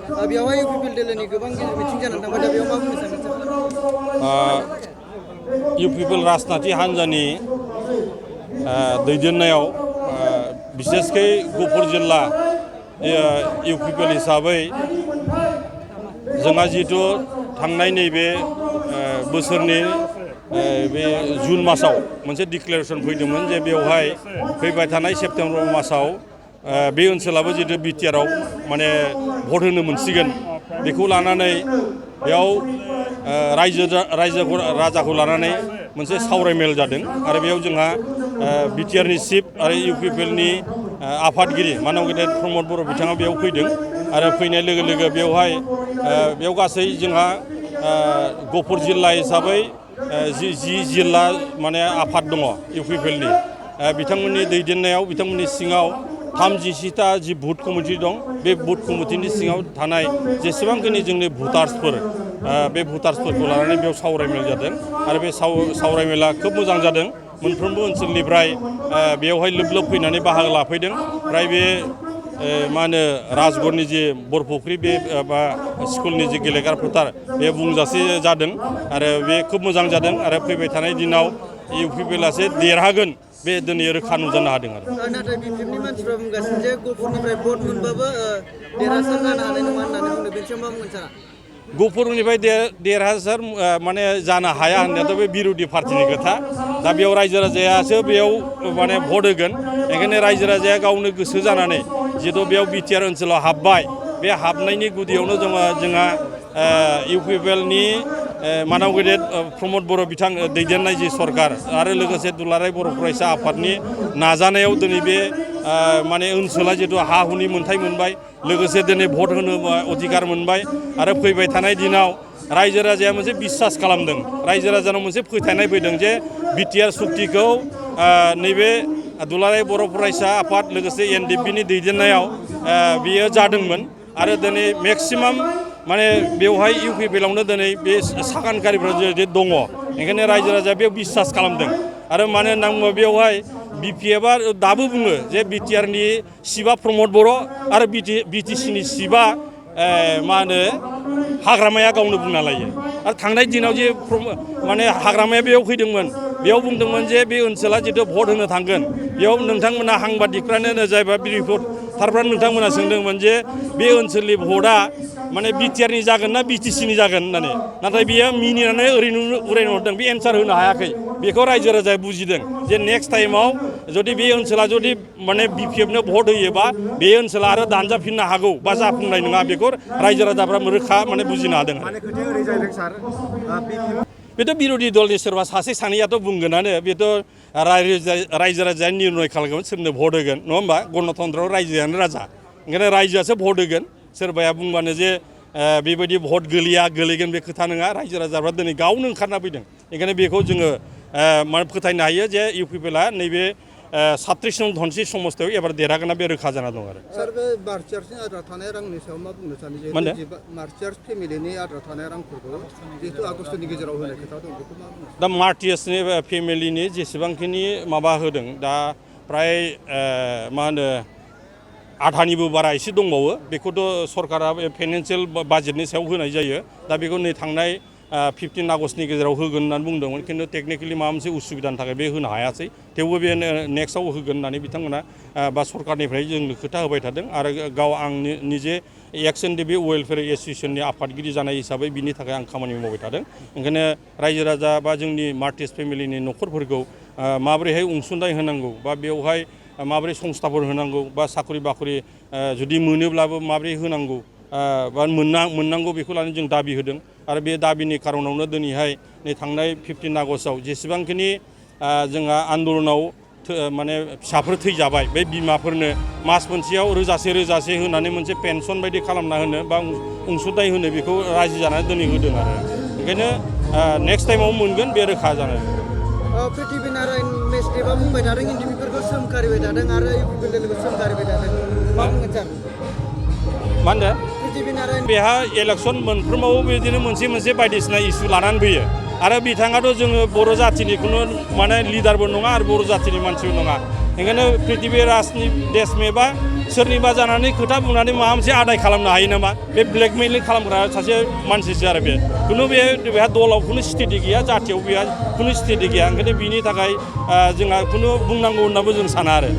बेवहाय इउपिपिएल दोलोनि गोबां मिथिं जानानै थांबाय दा बेयाव मा बुंनो सानो इउपिपिएल राजनाथि हान्जानि दैदेननायाव बिसेसकै गफुर जिल्ला इउपिपिएल हिसाबै जोंहा जिहेतु थांनाय नैबे बोसोरनि बे जुन मासाव मोनसे डिक्लेरेसन फैदोंमोन जे बेवहाय फैबाय थानाय सेप्तेम्बर मासाव बे ओनसोलाबो जिहेतु बिटिआरआव माने भट होनो मोनसिगोन बेखौ लानानै बेयाव राजाखौ लानानै मोनसे सावरायमेल जादों आरो बेयाव जोंहा बिटिआरनि चिफ आरो इउपिपिएलनि आफादगिरि मानव गेदेर प्रमद बर' बिथाङा बेयाव फैदों आरो फैनाय लोगो लोगो बेयाव गासै जोंहा गफुर जिल्ला हिसाबै जि जिल्ला माने आफाद दङ इउपिपिएलनि बिथांमोननि दैदेननायाव बिथांमोननि सिङाव 37टा जि बुथ कमिटि दं बे बुथ कमिटिनि सिङाव थानाय जेसेबांखिनि जोंनि भटार्सफोर बे भटार्सफोरखौ लानानै बेयाव सावरायमेल जादों आरो बे सावरायमेला खोब मोजां जादों मोनफ्रोमबो ओनसोलनिफ्राय बेयावहाय लोब फैनानै बाहागो लाफैदों फ्राय बे मा होनो राजगड़नि जे बरफुख्रि बे बा स्कुलनि जे गेलेग्रा फोथार बे बुंजासे जादों आरो बे खोब मोजां जादों आरो फैबाय थानाय दिनाव इउपिपिएलासो देरहागोन बे दिनै रोखा नुजानो हादों आरो नाथाय बिपिएफनि मानसिफ्रा बुंगासिनो जे गफुरनिफ्राय भट मोनबाबो देरहासार जानो हानाय नङा होननानै बुंदों बेनि सायाव मा बुंगोन सारा गफुरनिफ्राय देरहासार माने जानो हाया होननायाथ' बे बिर'धि पार्टिनि खोथा दा बेयाव रायजो राजायासो बेयाव माने भट होगोन ओंखायनो रायजो राजाया गावनो गोसो जानानै जिहेतु बेयाव बिटिआर ओनसोलाव हाबबाय बे हाबनायनि गुदियावनो जोंहा इउपिपिएलनि मानव गेदेर प्रमद बर' बिथां दैदेननाय जि सरकार आरो लोगोसे दुलाराय बर' फरायसा आफादनि नाजानायाव दिनै बे माने ओनसोला जिहेतु हा हुनि मोन्थाय मोनबाय लोगोसे दिनै भट होनो अधिकार मोनबाय आरो फैबाय थानाय दिनाव रायजो राजाया मोनसे बिसास खालामदों रायजो राजानाव मोनसे फोथायनाय फैदों जे बिटिआर सुक्तिखौ नैबे दुलाराय बर' फरायसा आफाद लोगोसे एनडिएफबिनि दैदेननायाव बियो जादोंमोन आरो दिनै मेक्सिमाम माने बेवहाय इउपिपिएलावनो दिनै बे सागानकारिफ्रा जे दङ ओंखायनो रायजो राजाया बेयाव बिसास खालामदों आरो मानो होनना बुङोबा बेवहाय बिपिएफआ दाबो बुङो जे बिटिआरनि चिफआ प्रमद बर' आरो बिटिसिनि चिफआ मा होनो हाग्रामाया गावनो बुंना लायो आरो थांनाय दिनाव जे माने हाग्रामाया बेयाव फैदोंमोन बेयाव बुंदोंमोन जे बे ओनसोला जितु भट होनो थांगोन बेयाव नोंथांमोना हांबादिकफ्रानो जायबा रिपर्टारफ्रा नोंथांमोना सोंदोंमोन जे बे ओनसोलनि भटआ माने बिटिआरनि जागोन ना बिटिसिनि जागोन होननानै नाथाय बियो मिनिनानै ओरैनो उरायनो हरदों बे एन्सार होनो हायाखै बेखौ रायजो राजाया बुजिदों जे नेक्स्ट टाइमाव जुदि बे ओनसोला जुदि माने बिपिएफनो भट होयोबा बे ओनसोला आरो दानजाफिननो हागौ बा जाफुंनाय नङा बेखौ रायजो राजाफ्रा रोखा माने बुजिनो हादों बेथ' बिर'धि दलनि सोरबा सासे सानैयाथ' बुंगोनानो बेथ' रायजो राजाया निर्णय खालामगोन सोरनो भट होगोन नङा होमबा गणतन्त्रआव रायजोआनो राजा ओंखायनो रायजोआसो भट होगोन सोरबाया बुंबानो जे बेबायदि भट गोलैगोन बे खोथा नङा रायजो राजाफ्रा दिनै गावनो ओंखारना फैदों ओंखायनो बेखौ जोङो माने फोथायनो हायो जे इउपिपिएलआ नैबे 36 नं धनसि समस्थियाव एबार देरहागोना बे रोखा जाना दं आरो सार बे मार्चियार्सनि आद्रा थानाय रांनि सायाव मा बुंनो सानो जे मार्चियार्स फेमिलिनि आद्रा थानाय रांफोरखौ जिहेतु आगस्टनि गेजेराव होनाय खोथा दं बेखौ मा बुंनो दा मार्चियार्सनि फेमिलिनि जेसेबांखिनि माबा होदों दा प्राय मा होनो आधानिबो बारा एसे दंबावो बेखौथ' सरकारा फाइनान्सियेल बाजेटनि सायाव होनाय जायो दा बेखौ नै थांनाय 15 आगस्टनि गेजेराव होगोन होननानै बुंदोंमोन खिन्थु टेकनिकेलि माबा मोनसे उसुबिदानि थाखाय बे होनो हायासै थेवबो बे नेक्स्टआव होगोन होननानै बिथांमोना बा सरकारनिफ्राय जोंनो खोथा होबाय थादों आरो गाव आं निजे एक्स एनडिएफबि वेलफेयार एस'सिएशननि आफादगिरि जानाय हिसाबै बिनि थाखाय आं खामानि मावबाय थादों ओंखायनो रायजो राजा बा जोंनि मार्टिस फेमिलिनि न'खरफोरखौ माबोरैहाय अनसुंथाइ होनांगौ बा बेवहाय माबोरै संस्थाफोर होनांगौ बा साखरि बाखरि जुदि मोनोब्लाबो माबोरै होनांगौ बा मोननांगौ बेखौ लानानै जों दाबि होदों आरो बे दाबिनि खारनावनो दिनैहाय नै थांनाय 15 आगस्टआव जेसेबांखिनि जोंहा आन्दलनाव माने फिसाफोर थैजाबाय बे बिमाफोरनो मास मोनसेयाव रोजासे होनानै मोनसे पेनसन बायदि खालामना होनो बा अनसुंथाइ होनो बेखौ राजि जानानै दिनै होदों आरो ओंखायनो नेक्स्ट टाइमाव मोनगोन बे रोखा जानाय पृथ्वी नारायण मेस्ट्रिबा बुंबाय थादों एनडिएफबिफोरखौ सोमखारिबाय थादों आरो इउपिपिएल लोगो सोमखारिबाय थादों मा बुंगोन सार मा होनदों बेहा इलेक्सन मोनफ्रोमावबो बिदिनो मोनसे बायदिसिना इसु लानानै फैयो आरो बिथाङाथ' जोङो बर' जाथिनि खुनु माने लिडारबो नङा आरो बर' जाथिनि मानसिबो नङा ओंखायनो प्रिथिबि राजनि देश मेबा सोरनिबा जानानै खोथा बुंनानै माबा मोनसे आदाय खालामनो हायो नामा बे ब्लेकमेलिं खालामग्रा सासे मानसिसो आरो बे खुनु बेहा दलाव खुनु स्टेटि गैया जाथियाव बेहा खुनु स्टेटि गैया ओंखायनो बिनि थाखाय जोंहा खुनु बुंनांगौ होननाबो जों साना आरो